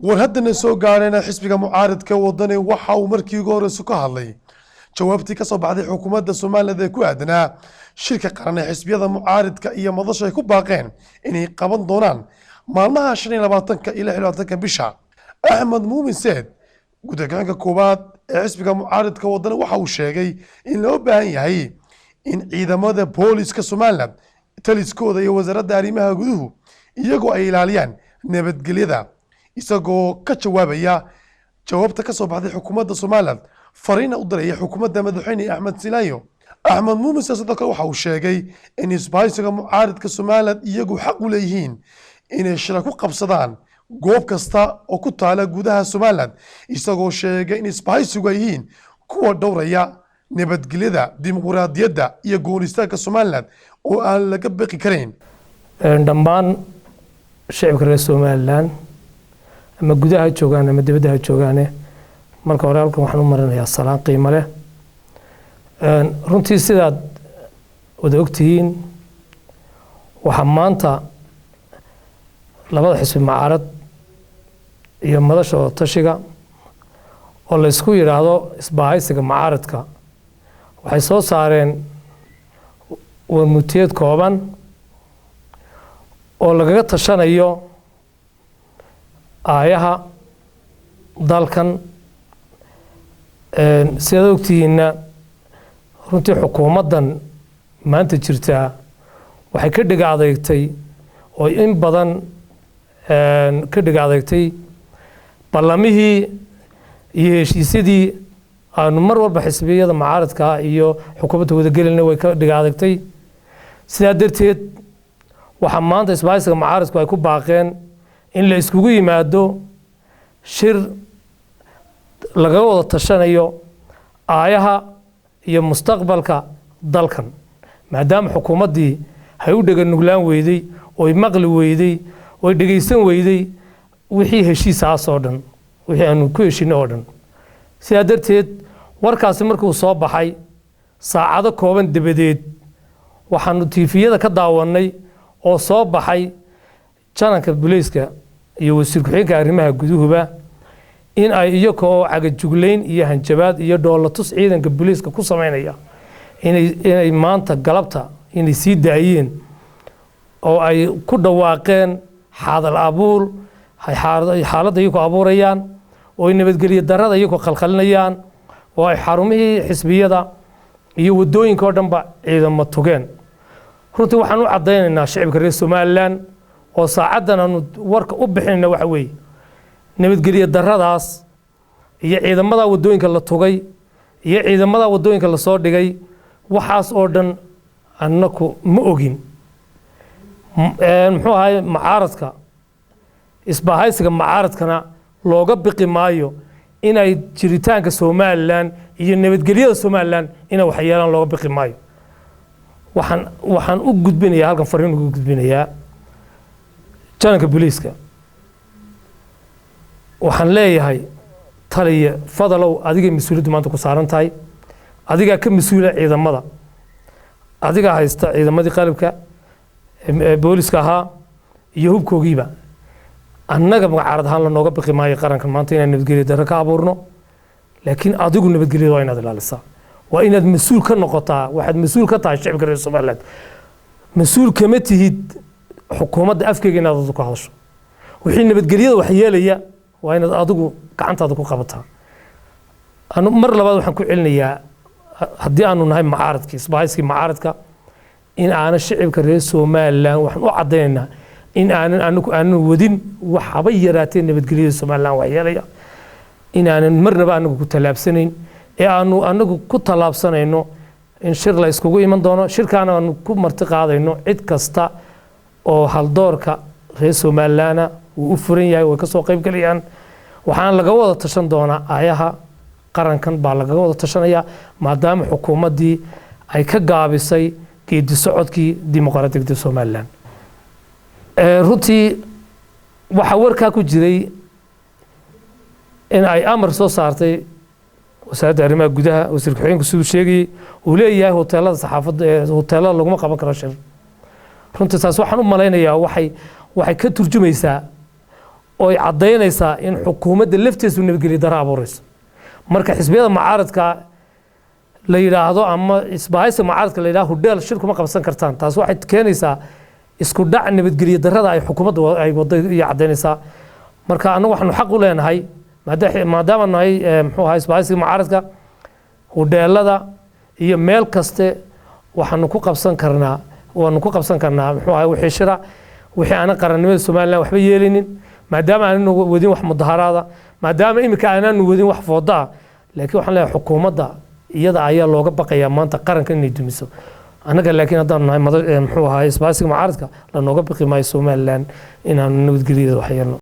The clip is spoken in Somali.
warhaddana soo gaarayna xisbiga mucaaradka wadani waxa uu markii ugu horeysa ka hadlay jawaabtii ka soo baxday xukuumadda Soomaaliya ee ku aadanaa shirka qaran ee xisbiyada mucaaradka iyo madasha ay ku baaqeen inay qaban doonaan maalmaha 25 ilaa 26 bisha. Axmed Muumin Seed gudoomiyaha koowaad ee xisbiga mucaaradka wadani waxa uu sheegay in loo baahan yahay in ciidamada booliska Soomaaliland taliskooda iyo wasaaradda arrimaha guduhu iyagoo ay ilaaliyaan nabadgelyada isagoo ka jawaabaya jawaabta ka soo baxday xukuumadda Soomaaliland fariina u diray xukuumadda madaxweyne Axmed Silaayo. Axmed Muumin Seed sidoo kale waxa uu sheegay in isbahaysiga mucaaradka Soomaaliland iyagu xaq u leeyihiin inay shir ku qabsadaan goob kasta oo ku taala gudaha Soomaaliland isagoo sheegay in isbahaysigu ay yihiin kuwa dhowraya nabadgelyada dimuqraadiyadda iyo goonistaanka Soomaaliland oo aan laga baqi karin. dhammaan shacabka reer Soomaaliland ama gudaha joogaan ama dibadda joogaan marka hore halkan waxaan u marinayaa salaan qiimo leh. runtii sidaad wada ogtihiin waxa maanta labada xisbi mucaarad iyo madasha tashiga oo la isku yiraahdo isbahaysiga mucaaradka waxay soo saareen warmutiyad kooban oo lagaga tashanayo aayaha dalkan. sidaad ogtihiinna runtii xukuumaddan maanta jirtaa waxay ka dhiga adeegtay oo in badan ka dhiga adeegtay ballamihii iyo heshiisyadii aanu mar walba xisbiyada mucaaradka iyo xukuumadda wadagelinay way ka dhiga adeegtay. sidaa darteed waxaa maanta isbahaysiga mucaaradku ay ku baaqeen in la iskugu yimaado shir laga wada tashanayo aayaha iyo mustaqbalka dalkan maadaama xukuumaddii ay u dhagan nuglaan weyday oo maqli weyday oo dhageysan weyday wixii heshiisaas oo dhan wixii aanu ku heshin oo dhan. sidaa darteed warkaasi markuu soo baxay saacado kooban dabadeed waxaanu tiifiyada ka daawanay oo soo baxay jananka booliiska iyo wasiir ku-xigeenka arrimaha guduhuba in ay iyagoo cagajugleyn iyo hanjabaad iyo dhoolatus ciidanka booliiska ku sameynaya inay maanta galabta inay sii daayeen oo ay ku dhawaaqeen xaadal abuur xaaladda iyagoo abuurayaan oo nabadgelyo darrada iyagoo khalkhalinayaan oo ay xarumihii xisbiyada iyo wadooyinka oo dhanba ciidamo tugeen. runtii waxaan u caddaynaynaa shacabka reer Somaliland oo saacaddan aanu warka u bixinayna waxa weeye nabadgelyo darradaas iyo ciidamada wadooyinka la tugay iyo ciidamada wadooyinka la soo dhigay waxaas oo dhan annaku ma ogin. muxuu ahay mucaaradka isbahaysiga mucaaradkana looga biqi maayo inay jiritaanka Somaliland iyo nabadgelyada Somaliland inay wax yeelaan looga biqi maayo. waxaan u gudbinayaa halkan fariin ugu gudbinayaa jananka booliiska. waxaan leeyahay taliye fadalow adiga mas'uuliyaddu maanta ku saaran tahay adiga ka mas'uula ciidamada adiga haysta ciidamadii qalabka booliska ahaa iyo hubkoogiiba annaga mucaarad ahaan la nooga baqi maayo qarankan maanta inaan nabadgelyo darro ka abuurno laakiin adigu nabadgelyada waa inaad ilaalisaa waa inaad mas'uul ka noqotaa waxaad mas'uul ka tahay shacabka reer Somaliland. mas'uul kama tihid xukuumadda afkeega inaad adigu ka hadasho wixii nabadgelyada wax yeelaya waa inaad adigu gacantaada ku qabataa. anu mar labaad waxaan ku celinayaa haddii aanu nahay mucaaradkii isbahaysiga mucaaradka in aanan shacabka reer Somaliland waxaan u caddaynaynaa in aanan wadin wax haba yaraatee nabadgelyada Somaliland wax yeelaya in aanan marnaba anagu ku tallaabsanayn ee aanu anagu ku tallaabsanayno in shir la iskugu iman doono shirkaana aanu ku marti qaadayno cid kasta oo haldoorka reer Somaliland uu u furan yahay way ka soo qayb galayaan. waxaan laga wada tashan doonaa aayaha qarankan baa laga wada tashanaya maadaama xukuumaddii ay ka gaabisay geedi socodkii dimuqraadiyadda Somaliland. runtii waxa warkaa ku jiray in ay amar soo saartay wasaaradda arrimaha gudaha wasiir ku-xigeenku siduu sheegayay uu leeyahay hoteelada saxaafadda hoteelada laguma qaban karo shir. runtii taas waxaan u malaynayaa waxay ka turjumaysaa oo ay caddaynaysaa in xukuumadda lafteesu nabadgelyo darro abuurayso marka xisbiyada mucaaradka la yiraahdo ama isbaahaysiga mucaaradka la yiraahdo hudheel shir kuma qabsan kartaan taas waxay keenaysaa isku dhac nabadgelyo darrada ay xukuumadda ay wado iyo caddaynaysaa marka anagu waxaanu xaq u leenahay maadaama nahay muxuu ahaa isbaahaysiga mucaaradka hudheelada iyo meel kaste waxaanu ku qabsan karnaa muxuu ahaa wixii shira wixii aan qarannimada Soomaaliland waxba yeelinin maadaama aanu wadin wax mudaharaada maadaama imika aanu wadin wax fooda laakiin waxaan leeyahay xukuumadda iyada ayaa looga baqayaa maanta qaranka inay dumiso anaga laakiin haddaan nahay muxuu ahaa isbaahaysiga mucaaradka la nooga baqi maayo Soomaaliland inaan nabadgelyada wax yeelno